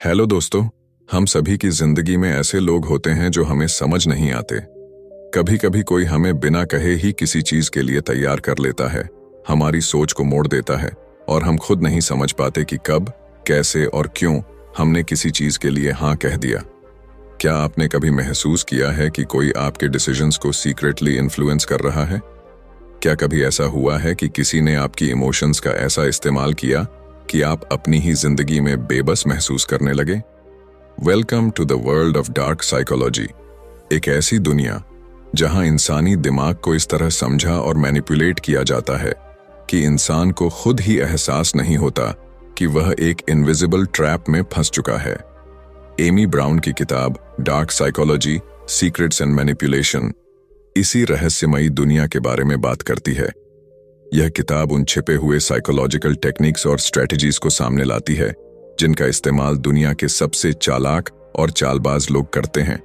Hello दोस्तों। हम सभी की जिंदगी में ऐसे लोग होते हैं जो हमें समझ नहीं आते। कभी कभी कोई हमें बिना कहे ही किसी चीज के लिए तैयार कर लेता है, हमारी सोच को मोड़ देता है और हम खुद नहीं समझ पाते कि कब, कैसे और क्यों हमने किसी चीज के लिए हाँ कह दिया। क्या आपने कभी महसूस किया है कि कोई आपके डिसीजंस को सीक्रेटली इन्फ्लुएंस कर रहा है? क्या कभी ऐसा हुआ है कि किसी ने आपकी इमोशंस का ऐसा इस्तेमाल किया कि आप अपनी ही जिंदगी में बेबस महसूस करने लगे? Welcome to the world of dark psychology, एक ऐसी दुनिया जहां इंसानी दिमाग को इस तरह समझा और मैनिपुलेट किया जाता है कि इंसान को खुद ही एहसास नहीं होता कि वह एक इनविजिबल ट्रैप में फंस चुका है। एमी ब्राउन की किताब dark psychology, secrets and manipulation इसी रहस्यमयी दुनिया के बारे में बात करती है। यह किताब उन छिपे हुए साइकोलॉजिकल टेक्निक्स और स्ट्रेटजीज को सामने लाती है जिनका इस्तेमाल दुनिया के सबसे चालाक और चालबाज लोग करते हैं,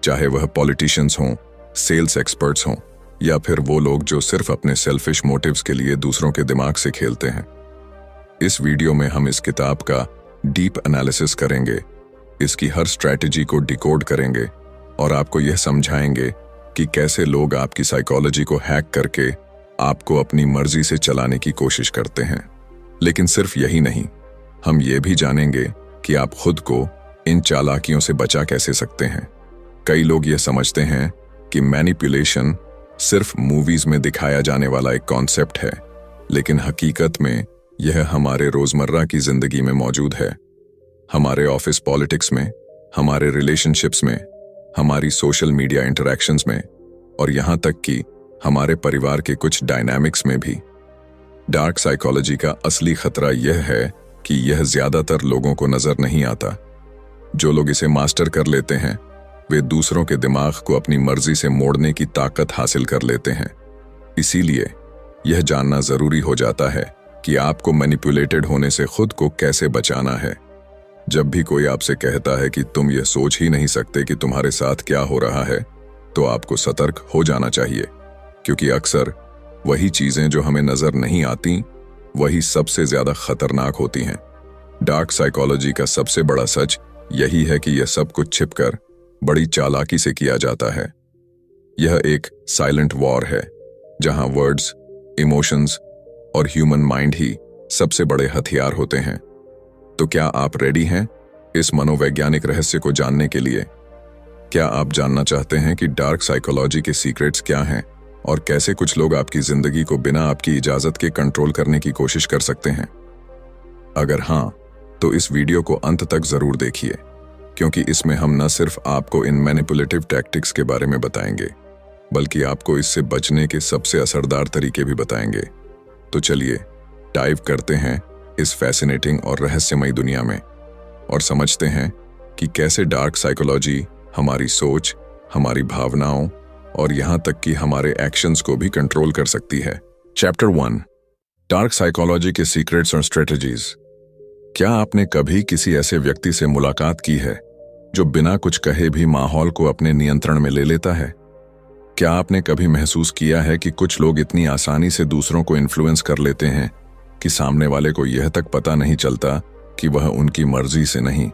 चाहे वह पॉलिटिशियंस हों, सेल्स एक्सपर्ट्स हों या फिर वो लोग जो सिर्फ अपने सेल्फिश मोटिव्स के लिए दूसरों के दिमाग से खेलते हैं। इस वीडियो में हम इस किताब का डीप एनालिसिस करेंगे, इसकी हर स्ट्रैटेजी को डिकोड करेंगे और आपको यह समझाएंगे कि कैसे लोग आपकी साइकोलॉजी को हैक करके आपको अपनी मर्जी से चलाने की कोशिश करते हैं। लेकिन सिर्फ यही नहीं, हम ये भी जानेंगे कि आप खुद को इन चालाकियों से बचा कैसे सकते हैं। कई लोग ये समझते हैं कि मैनिपुलेशन सिर्फ मूवीज में दिखाया जाने वाला एक कॉन्सेप्ट है, लेकिन हकीकत में यह हमारे रोजमर्रा की जिंदगी में मौजूद है। हमारे ऑफिस पॉलिटिक्स में, हमारे रिलेशनशिप्स में, हमारी सोशल मीडिया इंटरैक्शंस में और यहाँ तक कि हमारे परिवार के कुछ डायनामिक्स में भी। डार्क साइकोलॉजी का असली खतरा यह है कि यह ज्यादातर लोगों को नजर नहीं आता। जो लोग इसे मास्टर कर लेते हैं वे दूसरों के दिमाग को अपनी मर्जी से मोड़ने की ताकत हासिल कर लेते हैं। इसीलिए यह जानना जरूरी हो जाता है कि आपको मैनिपुलेटेड होने से खुद को कैसे बचाना है। जब भी कोई आपसे कहता है कि तुम यह सोच ही नहीं सकते कि तुम्हारे साथ क्या हो रहा है, तो आपको सतर्क हो जाना चाहिए, क्योंकि अक्सर वही चीजें जो हमें नजर नहीं आती वही सबसे ज्यादा खतरनाक होती हैं। डार्क साइकोलॉजी का सबसे बड़ा सच यही है कि यह सब कुछ छिपकर बड़ी चालाकी से किया जाता है। यह एक साइलेंट वॉर है जहां वर्ड्स, इमोशंस और ह्यूमन माइंड ही सबसे बड़े हथियार होते हैं। तो क्या आप रेडी हैं इस मनोवैज्ञानिक रहस्य को जानने के लिए? क्या आप जानना चाहते हैं कि डार्क साइकोलॉजी के सीक्रेट्स क्या हैं और कैसे कुछ लोग आपकी जिंदगी को बिना आपकी इजाजत के कंट्रोल करने की कोशिश कर सकते हैं? अगर हां, तो इस वीडियो को अंत तक जरूर देखिए, क्योंकि इसमें हम न सिर्फ आपको इन मैनिपुलेटिव टैक्टिक्स के बारे में बताएंगे, बल्कि आपको इससे बचने के सबसे असरदार तरीके भी बताएंगे। तो चलिए डाइव करते हैं इस फैसिनेटिंग और रहस्यमयी दुनिया में और समझते हैं कि कैसे डार्क साइकोलॉजी हमारी सोच, हमारी भावनाओं और यहां तक कि हमारे एक्शंस को भी कंट्रोल कर सकती है। चैप्टर 1, डार्क साइकोलॉजी के सीक्रेट्स और स्ट्रेटजीज। क्या आपने कभी किसी ऐसे व्यक्ति से मुलाकात की है जो बिना कुछ कहे भी माहौल को अपने नियंत्रण में ले लेता है? क्या आपने कभी महसूस किया है कि कुछ लोग इतनी आसानी से दूसरों को इन्फ्लुएंस कर लेते हैं कि सामने वाले को यह तक पता नहीं चलता कि वह उनकी मर्जी से नहीं,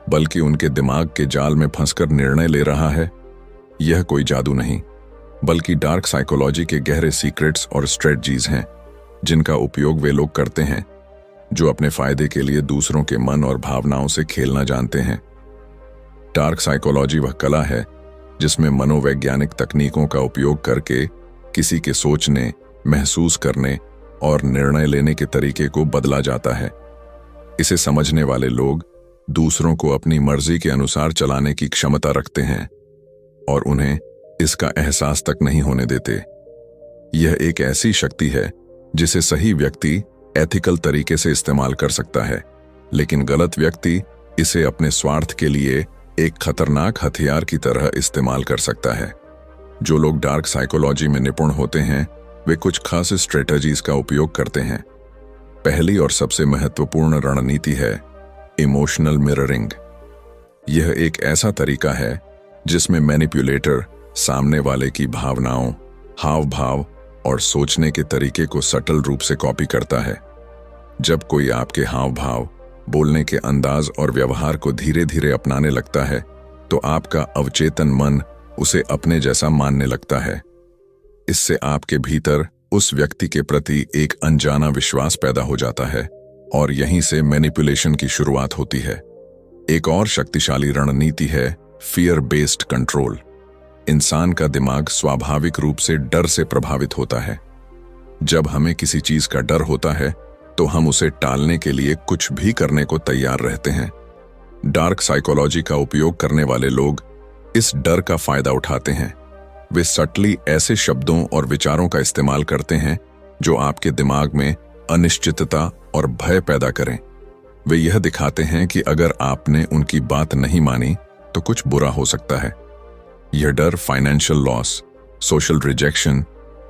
बल्कि उनके दिमाग के जाल में फंसकर निर्णय ले रहा है? यह कोई जादू नहीं, बल्कि डार्क साइकोलॉजी के गहरे सीक्रेट्स और स्ट्रेटजीज हैं जिनका उपयोग वे लोग करते हैं जो अपने फायदे के लिए दूसरों के मन और भावनाओं से खेलना जानते हैं। डार्क साइकोलॉजी वह कला है जिसमें मनोवैज्ञानिक तकनीकों का उपयोग करके किसी के सोचने, महसूस करने और निर्णय लेने के तरीके को बदला जाता है। इसे समझने वाले लोग दूसरों को अपनी मर्जी के अनुसार चलाने की क्षमता रखते हैं और उन्हें इसका एहसास तक नहीं होने देते। यह एक ऐसी शक्ति है जिसे सही व्यक्ति एथिकल तरीके से इस्तेमाल कर सकता है, लेकिन गलत व्यक्ति इसे अपने स्वार्थ के लिए एक खतरनाक हथियार की तरह इस्तेमाल कर सकता है। जो लोग डार्क साइकोलॉजी में निपुण होते हैं वे कुछ खास स्ट्रेटजीज का उपयोग करते हैं। पहली और सबसे महत्वपूर्ण रणनीति है इमोशनल मिररिंग। यह एक ऐसा तरीका है जिसमें मैनिपुलेटर सामने वाले की भावनाओं, हाव भाव और सोचने के तरीके को सटल रूप से कॉपी करता है। जब कोई आपके हाव भाव, बोलने के अंदाज और व्यवहार को धीरे धीरे अपनाने लगता है, तो आपका अवचेतन मन उसे अपने जैसा मानने लगता है। इससे आपके भीतर उस व्यक्ति के प्रति एक अनजाना विश्वास पैदा हो जाता है और यहीं से मैनिपुलेशन की शुरुआत होती है। एक और शक्तिशाली रणनीति है फियर बेस्ड कंट्रोल। इंसान का दिमाग स्वाभाविक रूप से डर से प्रभावित होता है। जब हमें किसी चीज का डर होता है तो हम उसे टालने के लिए कुछ भी करने को तैयार रहते हैं। डार्क साइकोलॉजी का उपयोग करने वाले लोग इस डर का फायदा उठाते हैं। वे सटली ऐसे शब्दों और विचारों का इस्तेमाल करते हैं जो आपके दिमाग में अनिश्चितता और भय पैदा करें। वे यह दिखाते हैं कि अगर आपने उनकी बात नहीं मानी तो कुछ बुरा हो सकता है। यह डर फाइनेंशियल लॉस, सोशल रिजेक्शन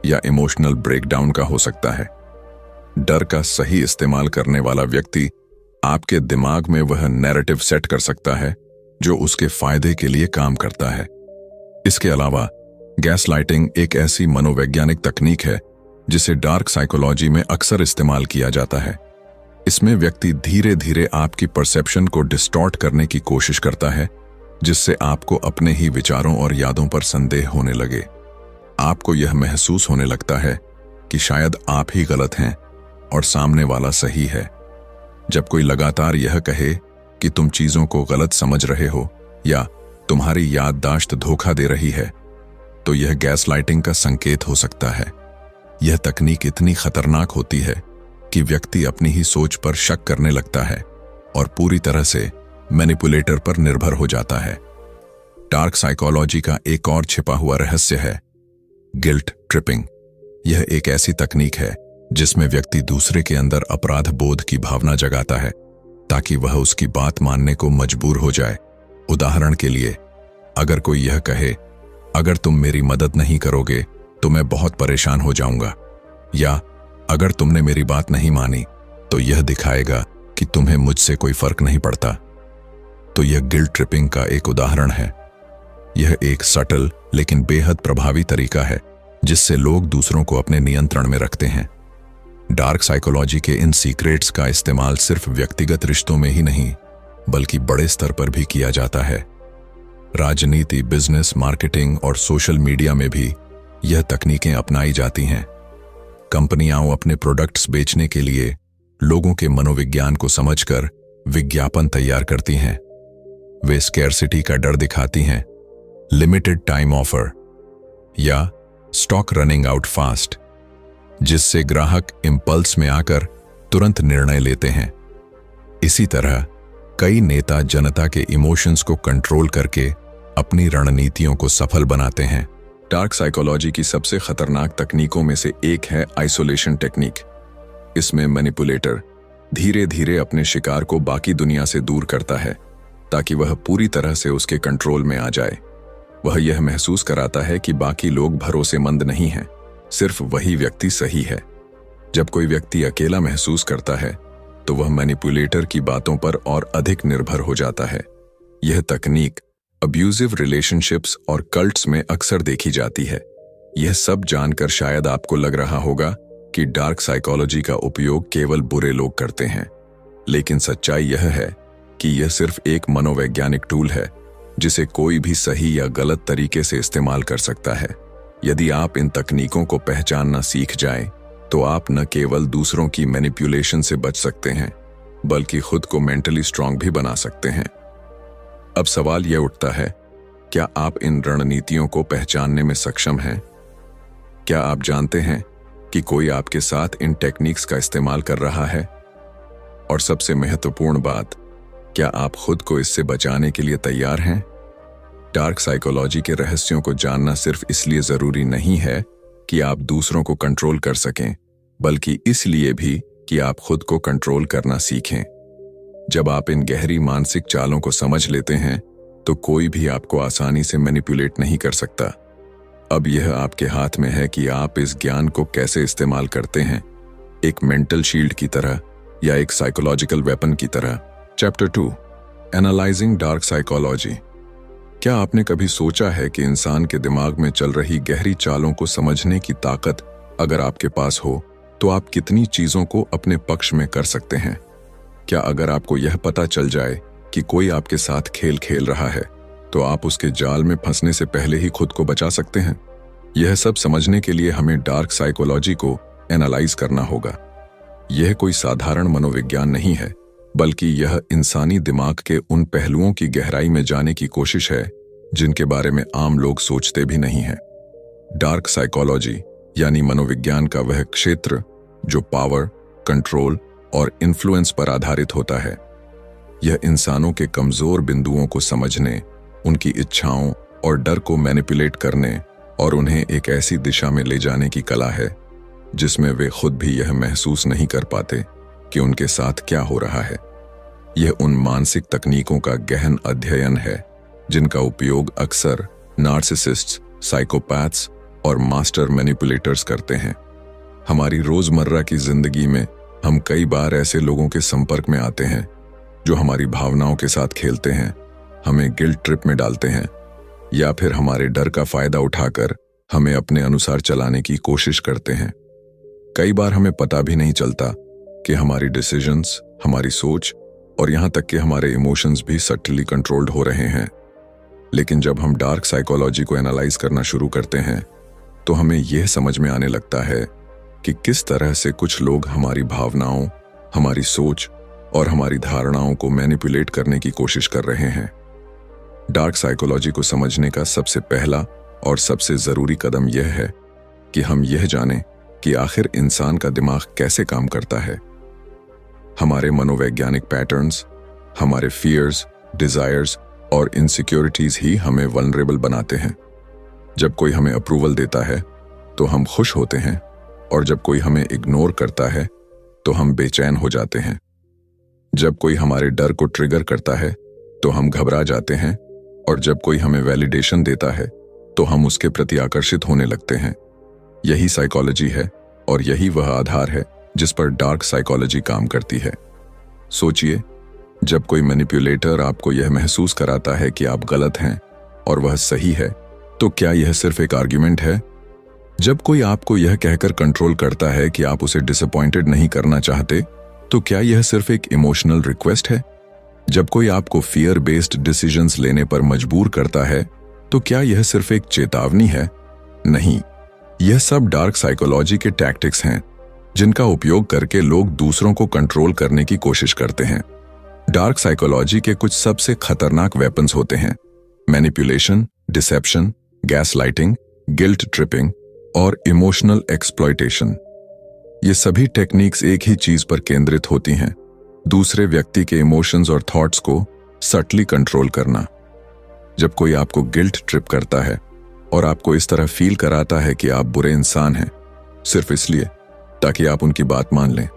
या इमोशनल ब्रेकडाउन का हो सकता है। डर का सही इस्तेमाल करने वाला व्यक्ति आपके दिमाग में वह नैरेटिव सेट कर सकता है जो उसके फायदे के लिए काम करता है। इसके अलावा गैसलाइटिंग एक ऐसी मनोवैज्ञानिक तकनीक है जिसे डार्क साइकोलॉजी में अक्सर इस्तेमाल किया जाता है। इसमें व्यक्ति धीरे धीरे आपकी परसेप्शन को डिस्टॉर्ट करने की कोशिश करता है, जिससे आपको अपने ही विचारों और यादों पर संदेह होने लगे। आपको यह महसूस होने लगता है कि शायद आप ही गलत हैं और सामने वाला सही है। जब कोई लगातार यह कहे कि तुम चीजों को गलत समझ रहे हो या तुम्हारी याददाश्त धोखा दे रही है, तो यह गैसलाइटिंग का संकेत हो सकता है। यह तकनीक इतनी खतरनाक होती है कि व्यक्ति अपनी ही सोच पर शक करने लगता है और पूरी तरह से मैनिपुलेटर पर निर्भर हो जाता है। डार्क साइकोलॉजी का एक और छिपा हुआ रहस्य है गिल्ट ट्रिपिंग। यह एक ऐसी तकनीक है जिसमें व्यक्ति दूसरे के अंदर अपराध बोध की भावना जगाता है ताकि वह उसकी बात मानने को मजबूर हो जाए। उदाहरण के लिए, अगर कोई यह कहे, अगर तुम मेरी मदद नहीं करोगे तो मैं बहुत परेशान हो जाऊंगा, या अगर तुमने मेरी बात नहीं मानी तो यह दिखाएगा कि तुम्हें मुझसे कोई फर्क नहीं पड़ता, तो यह गिल्ट ट्रिपिंग का एक उदाहरण है। यह एक सटल लेकिन बेहद प्रभावी तरीका है जिससे लोग दूसरों को अपने नियंत्रण में रखते हैं। डार्क साइकोलॉजी के इन सीक्रेट्स का इस्तेमाल सिर्फ व्यक्तिगत रिश्तों में ही नहीं बल्कि बड़े स्तर पर भी किया जाता है। राजनीति, बिजनेस, मार्केटिंग और सोशल मीडिया में भी यह तकनीकें अपनाई जाती हैं। कंपनियां अपने प्रोडक्ट्स बेचने के लिए लोगों के मनोविज्ञान को समझकर विज्ञापन तैयार करती हैं। वे स्कैरसिटी का डर दिखाती हैं, लिमिटेड टाइम ऑफर या स्टॉक रनिंग आउट फास्ट, जिससे ग्राहक इंपल्स में आकर तुरंत निर्णय लेते हैं। इसी तरह कई नेता जनता के इमोशंस को कंट्रोल करके अपनी रणनीतियों को सफल बनाते हैं। डार्क साइकोलॉजी की सबसे खतरनाक तकनीकों में से एक है आइसोलेशन टेक्निक। इसमें मैनिपुलेटर धीरे धीरे अपने शिकार को बाकी दुनिया से दूर करता है ताकि वह पूरी तरह से उसके कंट्रोल में आ जाए। वह यह महसूस कराता है कि बाकी लोग भरोसेमंद नहीं हैं, सिर्फ वही व्यक्ति सही है। जब कोई व्यक्ति अकेला महसूस करता है तो वह मैनिपुलेटर की बातों पर और अधिक निर्भर हो जाता है। यह तकनीक अब्यूजिव रिलेशनशिप्स और कल्ट्स में अक्सर देखी जाती है। यह सब जानकर शायद आपको लग रहा होगा कि डार्क साइकोलॉजी का उपयोग केवल बुरे लोग करते हैं, लेकिन सच्चाई यह है कि यह सिर्फ एक मनोवैज्ञानिक टूल है जिसे कोई भी सही या गलत तरीके से इस्तेमाल कर सकता है। यदि आप इन तकनीकों को पहचानना सीख जाएं, तो आप न केवल दूसरों की मैनिपुलेशन से बच सकते हैं बल्कि खुद को मेंटली स्ट्रांग भी बना सकते हैं। अब सवाल यह उठता है, क्या आप इन रणनीतियों को पहचानने में सक्षम हैं? क्या आप जानते हैं कि कोई आपके साथ इन टेक्निक्स का इस्तेमाल कर रहा है? और सबसे महत्वपूर्ण बात, क्या आप खुद को इससे बचाने के लिए तैयार हैं? डार्क साइकोलॉजी के रहस्यों को जानना सिर्फ इसलिए जरूरी नहीं है कि आप दूसरों को कंट्रोल कर सकें, बल्कि इसलिए भी कि आप खुद को कंट्रोल करना सीखें। जब आप इन गहरी मानसिक चालों को समझ लेते हैं तो कोई भी आपको आसानी से मैनिपुलेट नहीं कर सकता। अब यह आपके हाथ में है कि आप इस ज्ञान को कैसे इस्तेमाल करते हैं, एक मेंटल शील्ड की तरह या एक साइकोलॉजिकल वेपन की तरह। Chapter 2, analysing dark psychology. क्या आपने कभी सोचा है कि इंसान के दिमाग में चल रही गहरी चालों को समझने की ताकत अगर आपके पास हो तो आप कितनी चीजों को अपने पक्ष में कर सकते हैं? क्या अगर आपको यह पता चल जाए कि कोई आपके साथ खेल खेल रहा है, तो आप उसके जाल में फंसने से पहले ही खुद को बचा सकते हैं? यह सब समझने के लिए हमें डार्क साइकोलॉजी को एनालाइज करना होगा। यह कोई साधारण मनोविज्ञान नहीं है, बल्कि यह इंसानी दिमाग के उन पहलुओं की गहराई में जाने की कोशिश है जिनके बारे में आम लोग सोचते भी नहीं हैं। डार्क साइकोलॉजी यानी मनोविज्ञान का वह क्षेत्र जो पावर, कंट्रोल और इन्फ्लुएंस पर आधारित होता है। यह इंसानों के कमजोर बिंदुओं को समझने, उनकी इच्छाओं और डर को मैनिपुलेट करने और उन्हें एक ऐसी दिशा में ले जाने की कला है जिसमें वे खुद भी यह महसूस नहीं कर पाते कि उनके साथ क्या हो रहा है। यह उन मानसिक तकनीकों का गहन अध्ययन है जिनका उपयोग अक्सर नार्सिसिस्ट्स, साइकोपैथ्स और मास्टर मैनिपुलेटर्स करते हैं। हमारी रोजमर्रा की जिंदगी में हम कई बार ऐसे लोगों के संपर्क में आते हैं जो हमारी भावनाओं के साथ खेलते हैं, हमें गिल्ट ट्रिप में डालते हैं या फिर हमारे डर का फायदा उठाकर हमें अपने अनुसार चलाने की कोशिश करते हैं। कई बार हमें पता भी नहीं चलता कि हमारी डिसीजंस, हमारी सोच और यहाँ तक कि हमारे इमोशंस भी सटली कंट्रोल्ड हो रहे हैं। लेकिन जब हम डार्क साइकोलॉजी को एनालाइज करना शुरू करते हैं तो हमें यह समझ में आने लगता है कि किस तरह से कुछ लोग हमारी भावनाओं, हमारी सोच और हमारी धारणाओं को मैनिपुलेट करने की कोशिश कर रहे हैं। डार्क साइकोलॉजी को समझने का सबसे पहला और सबसे जरूरी कदम यह है कि हम यह जानें कि आखिर इंसान का दिमाग कैसे काम करता है। हमारे मनोवैज्ञानिक पैटर्न्स, हमारे फियर्स, डिजायर्स और इनसिक्योरिटीज ही हमें वल्नरेबल बनाते हैं। जब कोई हमें अप्रूवल देता है तो हम खुश होते हैं, और जब कोई हमें इग्नोर करता है तो हम बेचैन हो जाते हैं। जब कोई हमारे डर को ट्रिगर करता है तो हम घबरा जाते हैं, और जब कोई हमें वैलिडेशन देता है तो हम उसके प्रति आकर्षित होने लगते हैं। यही साइकोलॉजी है और यही वह आधार है जिस पर डार्क साइकोलॉजी काम करती है। सोचिए, जब कोई मैनिपुलेटर आपको यह महसूस कराता है कि आप गलत हैं और वह सही है, तो क्या यह सिर्फ एक आर्ग्यूमेंट है? जब कोई आपको यह कहकर कंट्रोल करता है कि आप उसे डिसअपॉइंटेड नहीं करना चाहते, तो क्या यह सिर्फ एक इमोशनल रिक्वेस्ट है? जब कोई आपको फियर बेस्ड डिसीजंस लेने पर मजबूर करता है, तो क्या यह सिर्फ एक चेतावनी है? नहीं, यह सब डार्क साइकोलॉजी के टैक्टिक्स हैं जिनका उपयोग करके लोग दूसरों को कंट्रोल करने की कोशिश करते हैं। डार्क साइकोलॉजी के कुछ सबसे खतरनाक वेपन्स होते हैं: manipulation, deception, gaslighting, guilt tripping और इमोशनल एक्सप्लॉयटेशन। ये सभी टेक्निक्स एक ही चीज पर केंद्रित होती हैं: दूसरे व्यक्ति के इमोशंस और थॉट्स को सटली कंट्रोल करना। जब कोई आपको गिल्ट ट्रिप करता है और आपको इस तरह फील कराता है कि आप बुरे इंसान हैं सिर्फ इसलिए ताकि आप उनकी बात मान लें,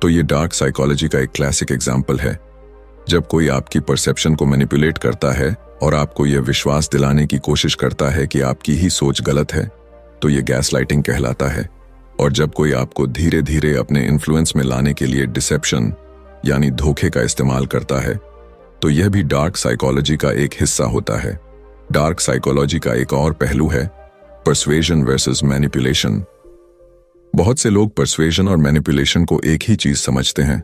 तो ये डार्क साइकोलॉजी का एक क्लासिक एग्जाम्पल है। जब कोई आपकी परसेप्शन को मैनिपुलेट करता है और आपको यह विश्वास दिलाने की कोशिश करता है कि आपकी ही सोच गलत है, तो ये गैसलाइटिंग कहलाता है। और जब कोई आपको धीरे धीरे अपने इन्फ्लुएंस में लाने के लिए डिसेप्शन यानी धोखे का इस्तेमाल करता है, तो यह भी डार्क साइकोलॉजी का एक हिस्सा होता है। डार्क साइकोलॉजी का एक और पहलू है पर्सुएजन वर्सेस मैनिपुलेशन। बहुत से लोग पर्सुएजन और मैनिपुलेशन को एक ही चीज समझते हैं,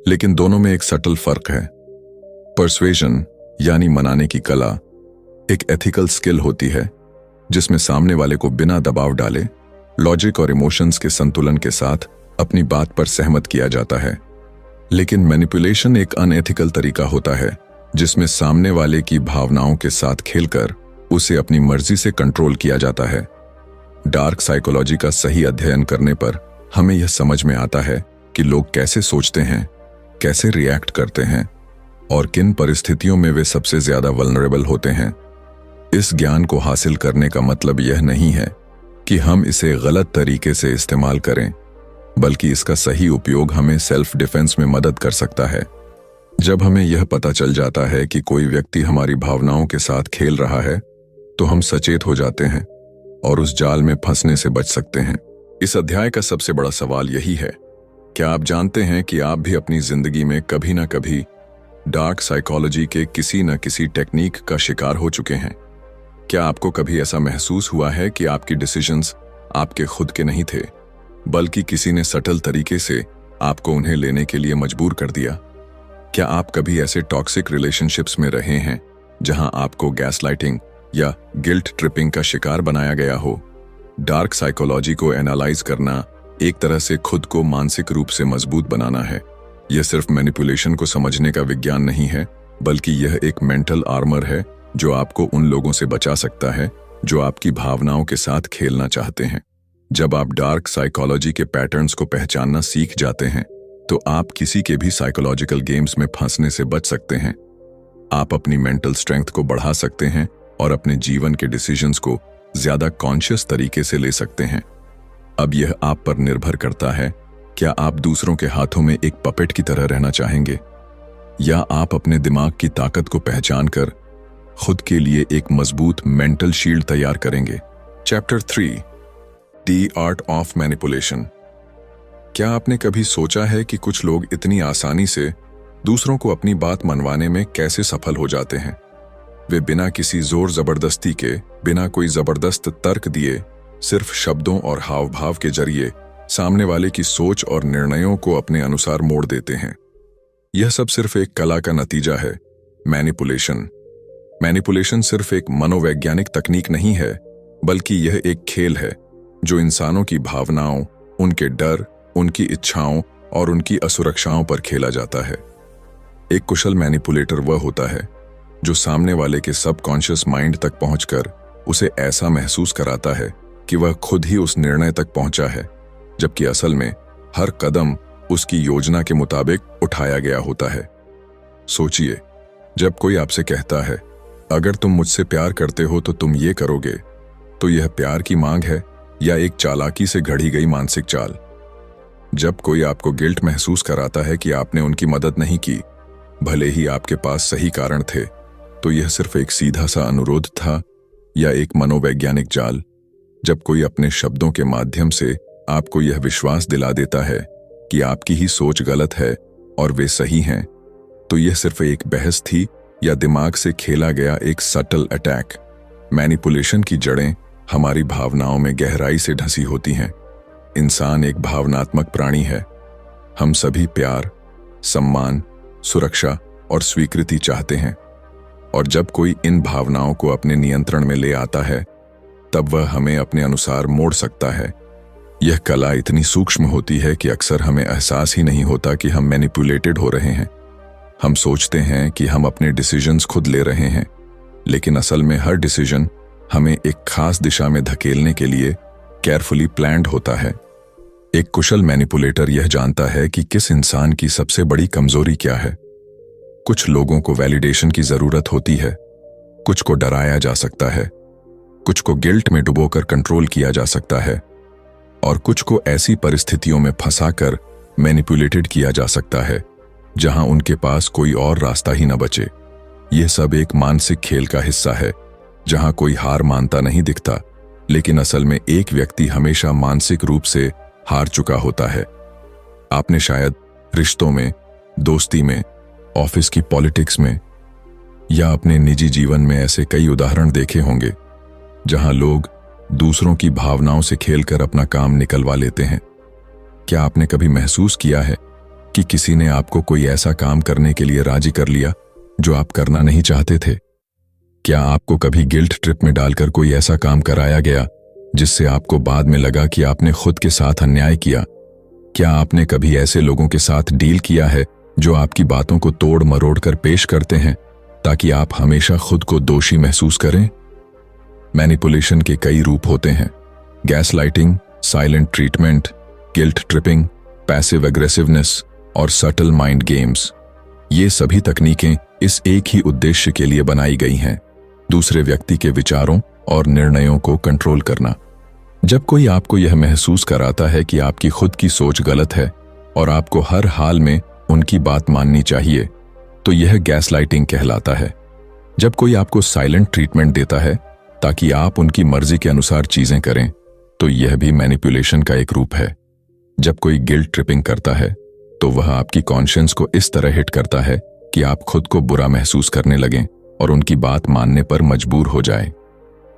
लेकिन दोनों में एक सटल फर्क है। पर्सुएजन यानी मनाने की कला एक एथिकल स्किल होती है जिसमें सामने वाले को बिना दबाव डाले लॉजिक और इमोशंस के संतुलन के साथ अपनी बात पर सहमत किया जाता है। लेकिन मैनिपुलेशन एक अनएथिकल तरीका होता है जिसमें सामने वाले की भावनाओं के साथ खेलकर उसे अपनी मर्जी से कंट्रोल किया जाता है। डार्क साइकोलॉजी का सही अध्ययन करने पर हमें यह समझ में आता है कि लोग कैसे सोचते हैं, कैसे रिएक्ट करते हैं और किन परिस्थितियों में वे सबसे ज्यादा वल्नरेबल होते हैं। इस ज्ञान को हासिल करने का मतलब यह नहीं है कि हम इसे गलत तरीके से इस्तेमाल करें, बल्कि इसका सही उपयोग हमें सेल्फ डिफेंस में मदद कर सकता है। जब हमें यह पता चल जाता है कि कोई व्यक्ति हमारी भावनाओं के साथ खेल रहा है, तो हम सचेत हो जाते हैं और उस जाल में फंसने से बच सकते हैं। इस अध्याय का सबसे बड़ा सवाल यही है, क्या आप जानते हैं कि आप भी अपनी जिंदगी में कभी ना कभी डार्क साइकोलॉजी के किसी न किसी टेक्निक का शिकार हो चुके हैं? क्या आपको कभी ऐसा महसूस हुआ है कि आपकी डिसीजंस आपके खुद के नहीं थे, बल्कि किसी ने सटल तरीके से आपको उन्हें लेने के लिए मजबूर कर दिया? क्या आप कभी ऐसे टॉक्सिक रिलेशनशिप्स में रहे हैं जहां आपको गैसलाइटिंग या गिल्ट ट्रिपिंग का शिकार बनाया गया हो? डार्क साइकोलॉजी को एनालाइज करना एक तरह से खुद को मानसिक रूप से मजबूत बनाना है। यह सिर्फ मैनिपुलेशन को समझने का विज्ञान नहीं है, बल्कि यह एक मेंटल आर्मर है जो आपको उन लोगों से बचा सकता है जो आपकी भावनाओं के साथ खेलना चाहते हैं। जब आप डार्क साइकोलॉजी के पैटर्न्स को पहचानना सीख जाते हैं तो आप किसी के भी साइकोलॉजिकल गेम्स में फंसने से बच सकते हैं। आप अपनी मेंटल स्ट्रेंथ को बढ़ा सकते हैं और अपने जीवन के डिसीजंस को ज्यादा कॉन्शियस तरीके से ले सकते हैं। अब यह आप पर निर्भर करता है, क्या आप दूसरों के हाथों में एक पपेट की तरह रहना चाहेंगे या आप अपने दिमाग की ताकत को पहचान कर खुद के लिए एक मजबूत मेंटल शील्ड तैयार करेंगे। Chapter 3, the art of manipulation. क्या आपने कभी सोचा है कि कुछ लोग इतनी आसानी से दूसरों को अपनी बात मनवाने में कैसे सफल हो जाते हैं? वे बिना किसी जोर जबरदस्ती के, बिना कोई जबरदस्त तर्क दिए, सिर्फ शब्दों और हाव भाव के जरिए सामने वाले की सोच और निर्णयों को अपने अनुसार मोड़ देते हैं। यह सब सिर्फ एक कला का नतीजा है, मैनिपुलेशन। मैनिपुलेशन सिर्फ एक मनोवैज्ञानिक तकनीक नहीं है, बल्कि यह एक खेल है जो इंसानों की भावनाओं, उनके डर, उनकी इच्छाओं और उनकी असुरक्षाओं पर खेला जाता है। एक कुशल मैनिपुलेटर वह होता है जो सामने वाले के सबकॉन्शियस माइंड तक पहुंचकर उसे ऐसा महसूस कराता है कि वह खुद ही उस निर्णय तक पहुंचा है, जबकि असल में हर कदम उसकी योजना के मुताबिक उठाया गया होता है। सोचिए, जब कोई आपसे कहता है, अगर तुम मुझसे प्यार करते हो तो तुम ये करोगे, तो यह प्यार की मांग है या एक चालाकी से घड़ी गई मानसिक चाल? जब कोई आपको गिल्ट महसूस कराता है कि आपने उनकी मदद नहीं की, भले ही आपके पास सही कारण थे, तो यह सिर्फ एक सीधा सा अनुरोध था या एक मनोवैज्ञानिक जाल? जब कोई अपने शब्दों के माध्यम से आपको यह विश्वास दिला देता है कि आपकी ही सोच गलत है और वे सही हैं, तो यह सिर्फ एक बहस थी या दिमाग से खेला गया एक सटल अटैक? मैनिपुलेशन की जड़ें हमारी भावनाओं में गहराई से ढसी होती हैं। इंसान एक भावनात्मक प्राणी है। हम सभी प्यार, सम्मान, सुरक्षा और स्वीकृति चाहते हैं, और जब कोई इन भावनाओं को अपने नियंत्रण में ले आता है, तब वह हमें अपने अनुसार मोड़ सकता है। यह कला इतनी सूक्ष्म होती है कि अक्सर हमें एहसास ही नहीं होता कि हम मैनिपुलेटेड हो रहे हैं। हम सोचते हैं कि हम अपने डिसीजंस खुद ले रहे हैं, लेकिन असल में हर डिसीजन हमें एक खास दिशा में धकेलने के लिए केयरफुली प्लान्ड होता है। एक कुशल मैनिपुलेटर यह जानता है कि किस इंसान की सबसे बड़ी कमजोरी क्या है। कुछ लोगों को वैलिडेशन की जरूरत होती है, कुछ को डराया जा सकता है, कुछ को गिल्ट में डुबोकर कंट्रोल किया जा सकता है, और कुछ को ऐसी परिस्थितियों में फंसाकर मैनिपुलेटेड किया जा सकता है जहां उनके पास कोई और रास्ता ही न बचे। यह सब एक मानसिक खेल का हिस्सा है जहां कोई हार मानता नहीं दिखता, लेकिन असल में एक व्यक्ति हमेशा मानसिक रूप से हार चुका होता है। आपने शायद रिश्तों में, दोस्ती में, ऑफिस की पॉलिटिक्स में या अपने निजी जीवन में ऐसे कई उदाहरण देखे होंगे जहां लोग दूसरों की भावनाओं से खेलकर अपना काम निकलवा लेते हैं। क्या आपने कभी महसूस किया है कि किसी ने आपको कोई ऐसा काम करने के लिए राजी कर लिया जो आप करना नहीं चाहते थे? क्या आपको कभी गिल्ट ट्रिप में डालकर कोई ऐसा काम कराया गया जिससे आपको बाद में लगा कि आपने खुद के साथ अन्याय किया? क्या आपने कभी ऐसे लोगों के साथ डील किया है जो आपकी बातों को तोड़ मरोड़ कर पेश करते हैं ताकि आप हमेशा खुद को दोषी महसूस करें? मैनिपुलेशन के कई रूप होते हैं: gaslighting, silent treatment, guilt tripping, passive aggressiveness और सटल माइंड गेम्स। ये सभी तकनीकें इस एक ही उद्देश्य के लिए बनाई गई हैं, दूसरे व्यक्ति के विचारों और निर्णयों को कंट्रोल करना। जब कोई आपको यह महसूस कराता है कि आपकी खुद की सोच गलत है और आपको हर हाल में उनकी बात माननी चाहिए, तो यह गैसलाइटिंग कहलाता है। जब कोई आपको साइलेंट ट्रीटमेंट देता है ताकि आप उनकी मर्जी के अनुसार चीजें करें, तो यह भी मैनिपुलेशन का एक रूप है। जब कोई गिल्ट ट्रिपिंग करता है तो वह आपकी कॉन्शियंस को इस तरह हिट करता है कि आप खुद को बुरा महसूस करने लगें और उनकी बात मानने पर मजबूर हो जाएं।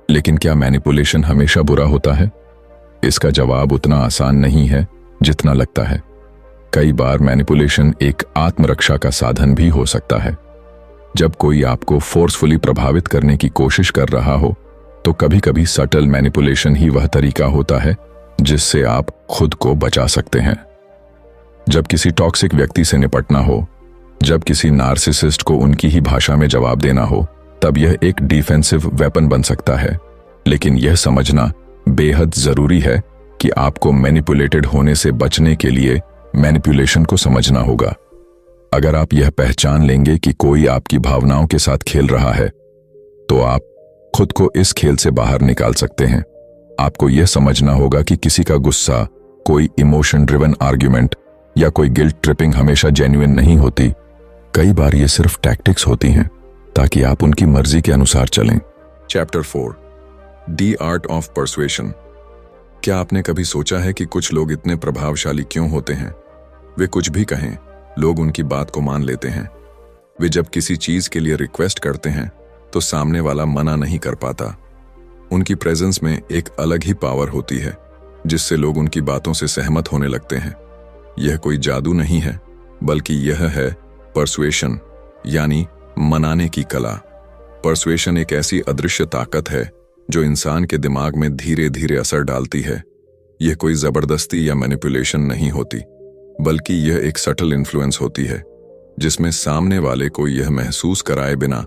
लेकिन क्या मैनिपुलेशन हमेशा बुरा होता है? इसका जवाब उतना आसान नहीं है जितना लगता है। कई बार मैनिपुलेशन एक आत्मरक्षा का साधन भी हो सकता है। जब कोई आपको फोर्सफुली प्रभावित करने की कोशिश कर रहा हो तो कभी कभी सटल मैनिपुलेशन ही वह तरीका होता है जिससे आप खुद को बचा सकते हैं। जब किसी टॉक्सिक व्यक्ति से निपटना हो, जब किसी नार्सिसिस्ट को उनकी ही भाषा में जवाब देना हो, तब यह एक डिफेंसिव वेपन बन सकता है। लेकिन यह समझना बेहद जरूरी है कि आपको मैनिपुलेटेड होने से बचने के लिए मैनिपुलेशन को समझना होगा। अगर आप यह पहचान लेंगे कि कोई आपकी भावनाओं के साथ खेल रहा है, तो आप खुद को इस खेल से बाहर निकाल सकते हैं। आपको यह समझना होगा कि किसी का गुस्सा, कोई इमोशन ड्रिवन आर्ग्यूमेंट या कोई गिल्ट ट्रिपिंग हमेशा जेन्युइन नहीं होती। कई बार ये सिर्फ टैक्टिक्स होती हैं ताकि आप उनकी मर्जी के अनुसार चलें। Chapter 4, the art of persuasion. क्या आपने कभी सोचा है कि कुछ लोग इतने प्रभावशाली क्यों होते हैं? वे कुछ भी कहें, लोग उनकी बात को मान लेते हैं। वे जब किसी चीज के लिए रिक्वेस्ट करते हैं तो सामने वाला मना नहीं कर पाता। उनकी प्रेजेंस में एक अलग ही पावर होती है जिससे लोग उनकी बातों से सहमत होने लगते हैं। यह कोई जादू नहीं है, बल्कि यह है परसुएशन, यानी मनाने की कला। परसुएशन एक ऐसी अदृश्य ताकत है जो इंसान के दिमाग में धीरे धीरे असर डालती है। यह कोई जबरदस्ती या मैनिपुलेशन नहीं होती, बल्कि यह एक सटल इन्फ्लुएंस होती है जिसमें सामने वाले को यह महसूस कराए बिना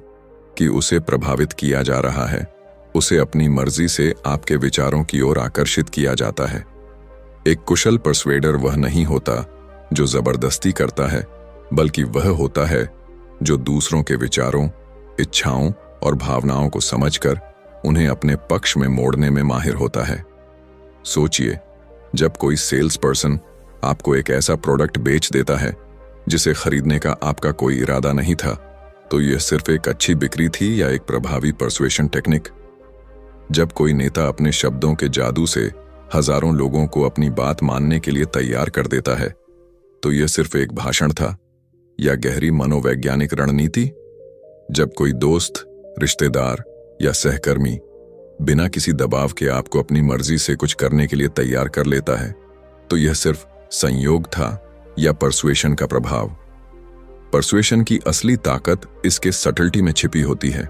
कि उसे प्रभावित किया जा रहा है, उसे अपनी मर्जी से आपके विचारों की ओर आकर्षित किया जाता है। एक कुशल परसुएडर वह नहीं होता जो जबरदस्ती करता है, बल्कि वह होता है जो दूसरों के विचारों, इच्छाओं और भावनाओं को समझकर उन्हें अपने पक्ष में मोड़ने में माहिर होता है। सोचिए, जब कोई सेल्स पर्सन आपको एक ऐसा प्रोडक्ट बेच देता है जिसे खरीदने का आपका कोई इरादा नहीं था, तो यह सिर्फ एक अच्छी बिक्री थी या एक प्रभावी परसुएशन टेक्निक? जब कोई नेता अपने शब्दों के जादू से हजारों लोगों को अपनी बात मानने के लिए तैयार कर देता है, तो यह सिर्फ एक भाषण था या गहरी मनोवैज्ञानिक रणनीति? जब कोई दोस्त, रिश्तेदार या सहकर्मी बिना किसी दबाव के आपको अपनी मर्जी से कुछ करने के लिए तैयार कर लेता है, तो यह सिर्फ संयोग था या परसुएशन का प्रभाव? परसुएशन की असली ताकत इसके सटलिटी में छिपी होती है।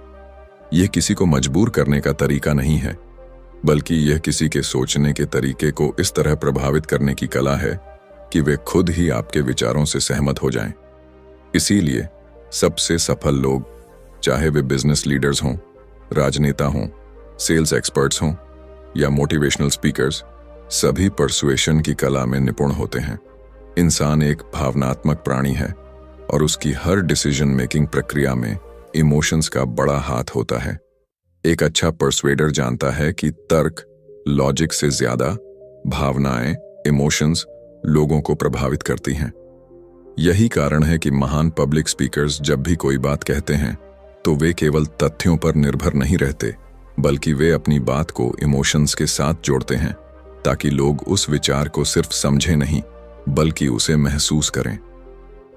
यह किसी को मजबूर करने का तरीका नहीं है, बल्कि यह किसी के सोचने के तरीके को इस तरह प्रभावित करने की कला है कि वे खुद ही आपके विचारों से सहमत हो जाएं। इसीलिए सबसे सफल लोग, चाहे वे बिजनेस लीडर्स हों, राजनेता हों, सेल्स एक्सपर्ट्स हों या मोटिवेशनल स्पीकर्स, सभी परसुएशन की कला में निपुण होते हैं। इंसान एक भावनात्मक प्राणी है और उसकी हर डिसीजन मेकिंग प्रक्रिया में इमोशंस का बड़ा हाथ होता है। एक अच्छा परसुएडर जानता है कि तर्क, लॉजिक से ज्यादा भावनाएं, इमोशंस लोगों को प्रभावित करती हैं। यही कारण है कि महान पब्लिक स्पीकर्स जब भी कोई बात कहते हैं तो वे केवल तथ्यों पर निर्भर नहीं रहते, बल्कि वे अपनी बात को इमोशंस के साथ जोड़ते हैं ताकि लोग उस विचार को सिर्फ समझें नहीं, बल्कि उसे महसूस करें।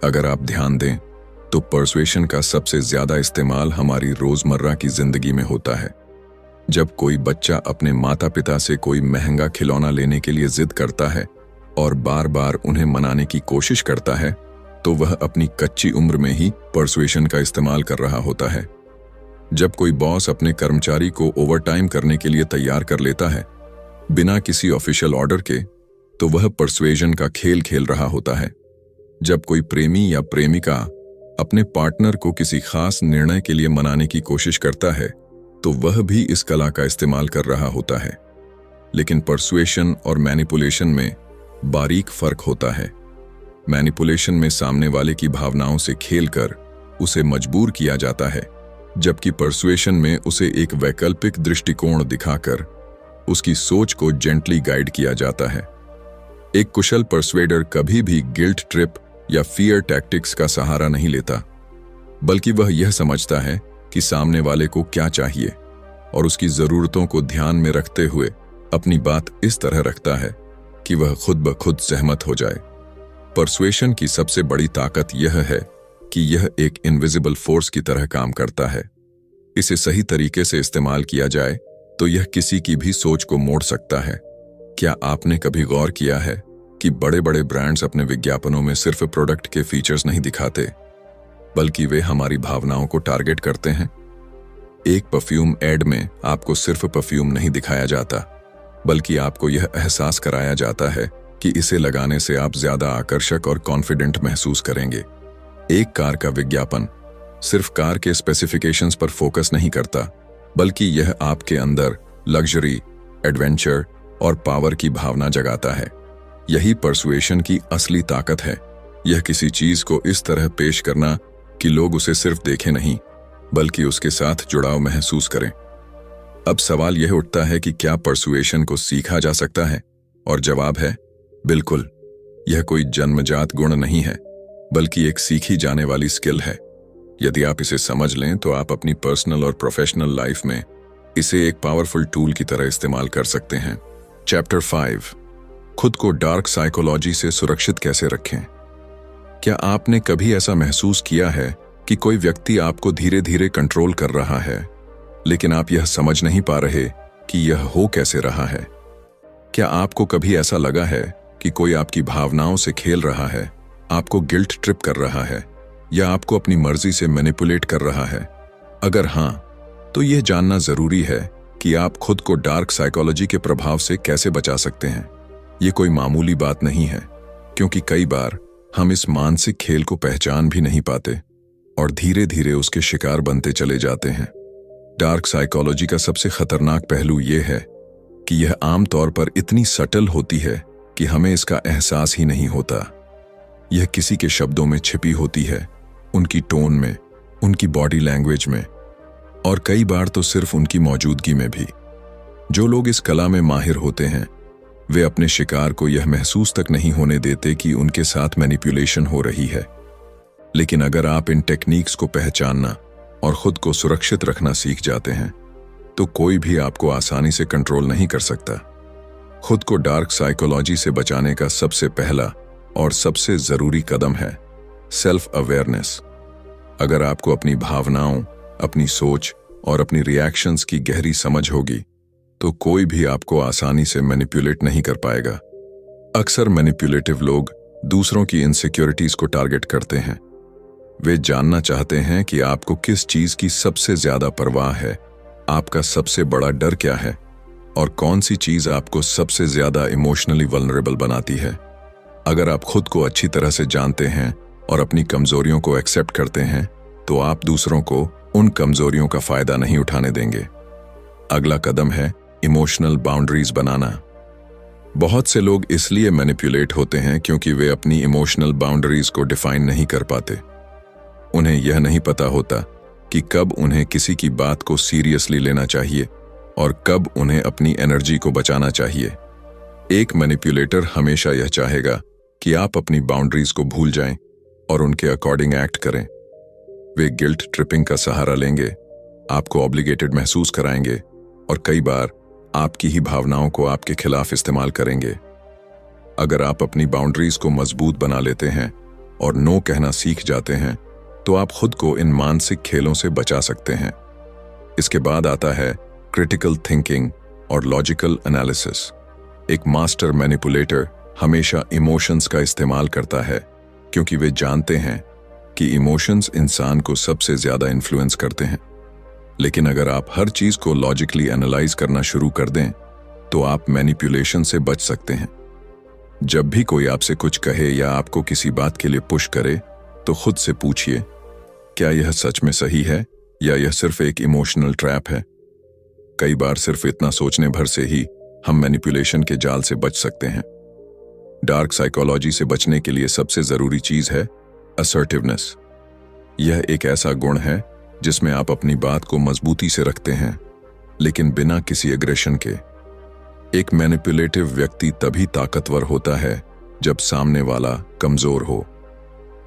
अगर आप ध्यान दें तो परसुएशन का सबसे ज्यादा इस्तेमाल हमारी रोजमर्रा की जिंदगी में होता है। जब कोई बच्चा अपने माता पिता से कोई महंगा खिलौना लेने के लिए जिद करता है और बार बार उन्हें मनाने की कोशिश करता है, तो वह अपनी कच्ची उम्र में ही परसुएशन का इस्तेमाल कर रहा होता है। जब कोई बॉस अपने कर्मचारी को ओवरटाइम करने के लिए तैयार कर लेता है बिना किसी ऑफिशियल ऑर्डर के, तो वह परसुएशन का खेल खेल रहा होता है। जब कोई प्रेमी या प्रेमिका अपने पार्टनर को किसी खास निर्णय के लिए मनाने की कोशिश करता है, तो वह भी इस कला का इस्तेमाल कर रहा होता है। लेकिन परसुएशन और मैनिपुलेशन में बारीक फर्क होता है। मैनिपुलेशन में सामने वाले की भावनाओं से खेलकर उसे मजबूर किया जाता है, जबकि परसुएशन में उसे एक वैकल्पिक दृष्टिकोण दिखाकर उसकी सोच को जेंटली गाइड किया जाता है। एक कुशल परसुएडर कभी भी गिल्ट ट्रिप या फियर टैक्टिक्स का सहारा नहीं लेता, बल्कि वह यह समझता है कि सामने वाले को क्या चाहिए और उसकी जरूरतों को ध्यान में रखते हुए अपनी बात इस तरह रखता है कि वह खुद ब खुद सहमत हो जाए। परसुएशन की सबसे बड़ी ताकत यह है कि यह एक इनविजिबल फोर्स की तरह काम करता है। इसे सही तरीके से इस्तेमाल किया जाए तो यह किसी की भी सोच को मोड़ सकता है। क्या आपने कभी गौर किया है कि बड़े बड़े ब्रांड्स अपने विज्ञापनों में सिर्फ प्रोडक्ट के फीचर्स नहीं दिखाते, बल्कि वे हमारी भावनाओं को टारगेट करते हैं। एक परफ्यूम एड में आपको सिर्फ परफ्यूम नहीं दिखाया जाता, बल्कि आपको यह एहसास कराया जाता है कि इसे लगाने से आप ज्यादा आकर्षक और कॉन्फिडेंट महसूस करेंगे। एक कार का विज्ञापन सिर्फ कार के स्पेसिफिकेशंस पर फोकस नहीं करता, बल्कि यह आपके अंदर लग्जरी, एडवेंचर और पावर की भावना जगाता है। यही पर्सुएशन की असली ताकत है। यह किसी चीज को इस तरह पेश करना कि लोग उसे सिर्फ देखें नहीं, बल्कि उसके साथ जुड़ाव महसूस करें। अब सवाल यह उठता है कि क्या पर्सुएशन को सीखा जा सकता है? और जवाब है बिल्कुल। यह कोई जन्मजात गुण नहीं है, बल्कि एक सीखी जाने वाली स्किल है। यदि आप इसे समझ लें तो आप अपनी पर्सनल और प्रोफेशनल लाइफ में इसे एक पावरफुल टूल की तरह इस्तेमाल कर सकते हैं। चैप्टर 5, खुद को डार्क साइकोलॉजी से सुरक्षित कैसे रखें। क्या आपने कभी ऐसा महसूस किया है कि कोई व्यक्ति आपको धीरे धीरे कंट्रोल कर रहा है, लेकिन आप यह समझ नहीं पा रहे कि यह हो कैसे रहा है? क्या आपको कभी ऐसा लगा है कि कोई आपकी भावनाओं से खेल रहा है, आपको गिल्ट ट्रिप कर रहा है, या आपको अपनी मर्जी से मैनिपुलेट कर रहा है? अगर हां, तो यह जानना जरूरी है कि आप खुद को डार्क साइकोलॉजी के प्रभाव से कैसे बचा सकते हैं। यह कोई मामूली बात नहीं है, क्योंकि कई बार हम इस मानसिक खेल को पहचान भी नहीं पाते और धीरे धीरे उसके शिकार बनते चले जाते हैं। डार्क साइकोलॉजी का सबसे खतरनाक पहलू यह है कि यह आमतौर पर इतनी सटल होती है कि हमें इसका एहसास ही नहीं होता। यह किसी के शब्दों में छिपी होती है, उनकी टोन में, उनकी बॉडी लैंग्वेज में, और कई बार तो सिर्फ उनकी मौजूदगी में भी। जो लोग इस कला में माहिर होते हैं, वे अपने शिकार को यह महसूस तक नहीं होने देते कि उनके साथ मैनिपुलेशन हो रही है। लेकिन अगर आप इन टेक्निक्स को पहचानना और खुद को सुरक्षित रखना सीख जाते हैं, तो कोई भी आपको आसानी से कंट्रोल नहीं कर सकता। खुद को डार्क साइकोलॉजी से बचाने का सबसे पहला और सबसे जरूरी कदम है सेल्फ अवेयरनेस। अगर आपको अपनी भावनाओं, अपनी सोच और अपनी रिएक्शंस की गहरी समझ होगी, तो कोई भी आपको आसानी से मैनिपुलेट नहीं कर पाएगा। अक्सर मैनिपुलेटिव लोग दूसरों की इनसिक्योरिटीज को टारगेट करते हैं। वे जानना चाहते हैं कि आपको किस चीज की सबसे ज्यादा परवाह है, आपका सबसे बड़ा डर क्या है, और कौन सी चीज आपको सबसे ज्यादा इमोशनली वल्नरेबल बनाती है। अगर आप खुद को अच्छी तरह से जानते हैं और अपनी कमजोरियों को एक्सेप्ट करते हैं, तो आप दूसरों को उन कमजोरियों का फायदा नहीं उठाने देंगे। अगला कदम है इमोशनल बाउंड्रीज बनाना। बहुत से लोग इसलिए मैनिपुलेट होते हैं क्योंकि वे अपनी इमोशनल बाउंड्रीज को डिफाइन नहीं कर पाते। उन्हें यह नहीं पता होता कि कब उन्हें किसी की बात को सीरियसली लेना चाहिए और कब उन्हें अपनी एनर्जी को बचाना चाहिए। एक मैनिपुलेटर हमेशा यह चाहेगा कि आप अपनी बाउंड्रीज को भूल जाएं और उनके अकॉर्डिंग एक्ट करें। वे गिल्ट ट्रिपिंग का सहारा लेंगे, आपको ऑब्लिगेटेड महसूस कराएंगे और कई बार आपकी ही भावनाओं को आपके खिलाफ इस्तेमाल करेंगे। अगर आप अपनी बाउंड्रीज को मजबूत बना लेते हैं और नो कहना सीख जाते हैं, तो आप खुद को इन मानसिक खेलों से बचा सकते हैं। इसके बाद आता है क्रिटिकल थिंकिंग और लॉजिकल एनालिसिस। एक मास्टर मैनिपुलेटर हमेशा इमोशंस का इस्तेमाल करता है, क्योंकि वे जानते हैं कि इमोशंस इंसान को सबसे ज्यादा इन्फ्लुएंस करते हैं। लेकिन अगर आप हर चीज को लॉजिकली एनालाइज करना शुरू कर दें, तो आप मैनिपुलेशन से बच सकते हैं। जब भी कोई आपसे कुछ कहे या आपको किसी बात के लिए पुश करे, तो खुद से पूछिए, क्या यह सच में सही है या यह सिर्फ एक इमोशनल ट्रैप है? कई बार सिर्फ इतना सोचने भर से ही हम मैनिपुलेशन के जाल से बच सकते हैं। डार्क साइकोलॉजी से बचने के लिए सबसे जरूरी चीज है असर्टिवनेस। यह एक ऐसा गुण है जिसमें आप अपनी बात को मजबूती से रखते हैं, लेकिन बिना किसी एग्रेशन के। एक मैनिपुलेटिव व्यक्ति तभी ताकतवर होता है जब सामने वाला कमजोर हो।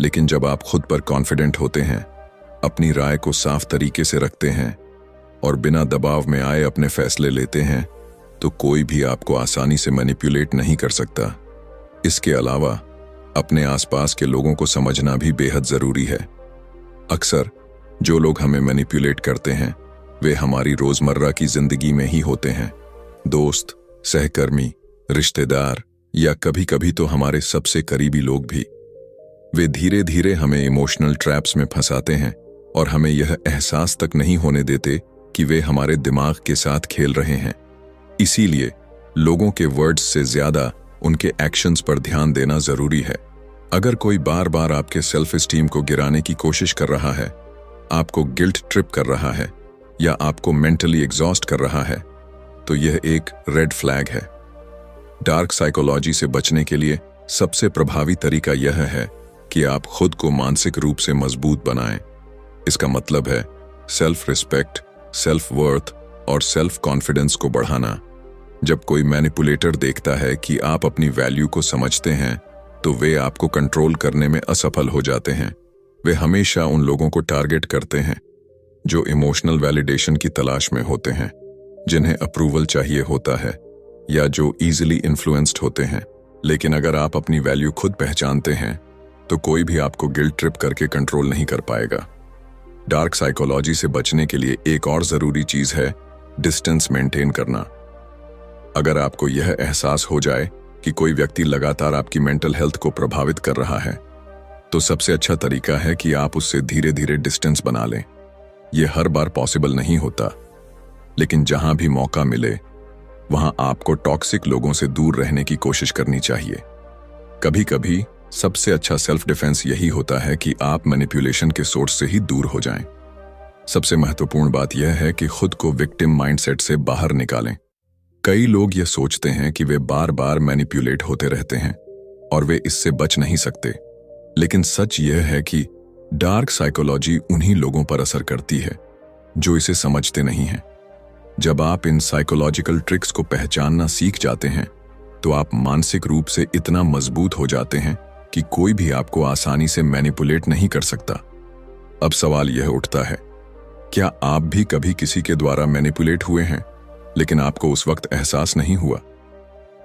लेकिन जब आप खुद पर कॉन्फिडेंट होते हैं, अपनी राय को साफ तरीके से रखते हैं और बिना दबाव में आए अपने फैसले लेते हैं, तो कोई भी आपको आसानी से मैनिपुलेट नहीं कर सकता। इसके अलावा अपने आसपास के लोगों को समझना भी बेहद जरूरी है। अक्सर जो लोग हमें मैनिपुलेट करते हैं, वे हमारी रोजमर्रा की जिंदगी में ही होते हैं। दोस्त, सहकर्मी, रिश्तेदार या कभी कभी तो हमारे सबसे करीबी लोग भी। वे धीरे धीरे हमें इमोशनल ट्रैप्स में फंसाते हैं और हमें यह एहसास तक नहीं होने देते कि वे हमारे दिमाग के साथ खेल रहे हैं। इसीलिए लोगों के वर्ड्स से ज्यादा उनके एक्शंस पर ध्यान देना जरूरी है। अगर कोई बार बार आपके सेल्फ एस्टीम को गिराने की कोशिश कर रहा है, आपको गिल्ट ट्रिप कर रहा है या आपको मेंटली एग्जॉस्ट कर रहा है, तो यह एक रेड फ्लैग है। डार्क साइकोलॉजी से बचने के लिए सबसे प्रभावी तरीका यह है कि आप खुद को मानसिक रूप से मजबूत बनाएं। इसका मतलब है सेल्फ रिस्पेक्ट, सेल्फ वर्थ और सेल्फ कॉन्फिडेंस को बढ़ाना। जब कोई मैनिपुलेटर देखता है कि आप अपनी वैल्यू को समझते हैं, तो वे आपको कंट्रोल करने में असफल हो जाते हैं। वे हमेशा उन लोगों को टारगेट करते हैं जो इमोशनल वैलिडेशन की तलाश में होते हैं, जिन्हें अप्रूवल चाहिए होता है या जो इजीली इन्फ्लुएंस्ड होते हैं। लेकिन अगर आप अपनी वैल्यू खुद पहचानते हैं, तो कोई भी आपको गिल्ट ट्रिप करके कंट्रोल नहीं कर पाएगा। डार्क साइकोलॉजी से बचने के लिए एक और जरूरी चीज है डिस्टेंस मेंटेन करना। अगर आपको यह एहसास हो जाए कि कोई व्यक्ति लगातार आपकी मेंटल हेल्थ को प्रभावित कर रहा है, तो सबसे अच्छा तरीका है कि आप उससे धीरे धीरे डिस्टेंस बना लें। यह हर बार पॉसिबल नहीं होता, लेकिन जहां भी मौका मिले वहां आपको टॉक्सिक लोगों से दूर रहने की कोशिश करनी चाहिए। कभी कभी सबसे अच्छा सेल्फ डिफेंस यही होता है कि आप मैनिपुलेशन के सोर्स से ही दूर हो जाएं। सबसे महत्वपूर्ण बात यह है कि खुद को विक्टिम माइंडसेट से बाहर निकालें। कई लोग यह सोचते हैं कि वे बार बार मैनिपुलेट होते रहते हैं और वे इससे बच नहीं सकते, लेकिन सच यह है कि डार्क साइकोलॉजी उन्हीं लोगों पर असर करती है जो इसे समझते नहीं हैं। जब आप इन साइकोलॉजिकल ट्रिक्स को पहचानना सीख जाते हैं, तो आप मानसिक रूप से इतना मजबूत हो जाते हैं कि कोई भी आपको आसानी से मैनिपुलेट नहीं कर सकता। अब सवाल यह उठता है, क्या आप भी कभी किसी के द्वारा मैनिपुलेट हुए हैं, लेकिन आपको उस वक्त एहसास नहीं हुआ?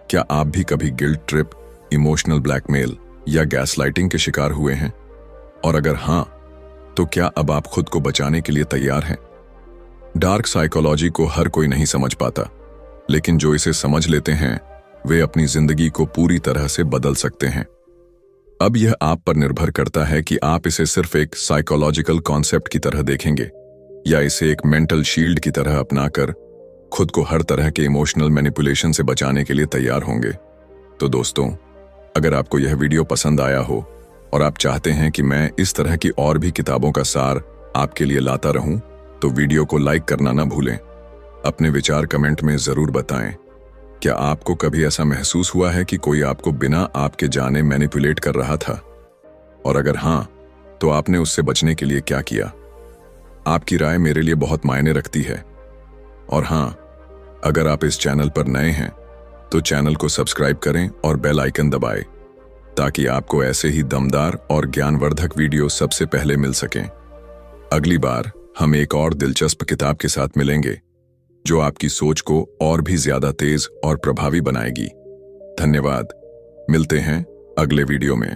क्या आप भी कभी गिल्ट ट्रिप, इमोशनल ब्लैकमेल या गैसलाइटिंग के शिकार हुए हैं? और अगर हां, तो क्या अब आप खुद को बचाने के लिए तैयार हैं? डार्क साइकोलॉजी को हर कोई नहीं समझ पाता, लेकिन जो इसे समझ लेते हैं वे अपनी जिंदगी को पूरी तरह से बदल सकते हैं। अब यह आप पर निर्भर करता है कि आप इसे सिर्फ एक साइकोलॉजिकल कॉन्सेप्ट की तरह देखेंगे या इसे एक मेंटल शील्ड की तरह अपनाकर खुद को हर तरह के इमोशनल मैनिपुलेशन से बचाने के लिए तैयार होंगे। तो दोस्तों, अगर आपको यह वीडियो पसंद आया हो और आप चाहते हैं कि मैं इस तरह की और भी किताबों का सार आपके लिए लाता रहूं, तो वीडियो को लाइक करना ना भूलें। अपने विचार कमेंट में जरूर बताएं। क्या आपको कभी ऐसा महसूस हुआ है कि कोई आपको बिना आपके जाने मैनिपुलेट कर रहा था? और अगर हां, तो आपने उससे बचने के लिए क्या किया? आपकी राय मेरे लिए बहुत मायने रखती है। और हां, अगर आप इस चैनल पर नए हैं, तो चैनल को सब्सक्राइब करें और बेल आइकन दबाएं, ताकि आपको ऐसे ही दमदार और ज्ञानवर्धक वीडियो सबसे पहले मिल सकें। अगली बार हम एक और दिलचस्प किताब के साथ मिलेंगे, जो आपकी सोच को और भी ज्यादा तेज और प्रभावी बनाएगी। धन्यवाद। मिलते हैं अगले वीडियो में।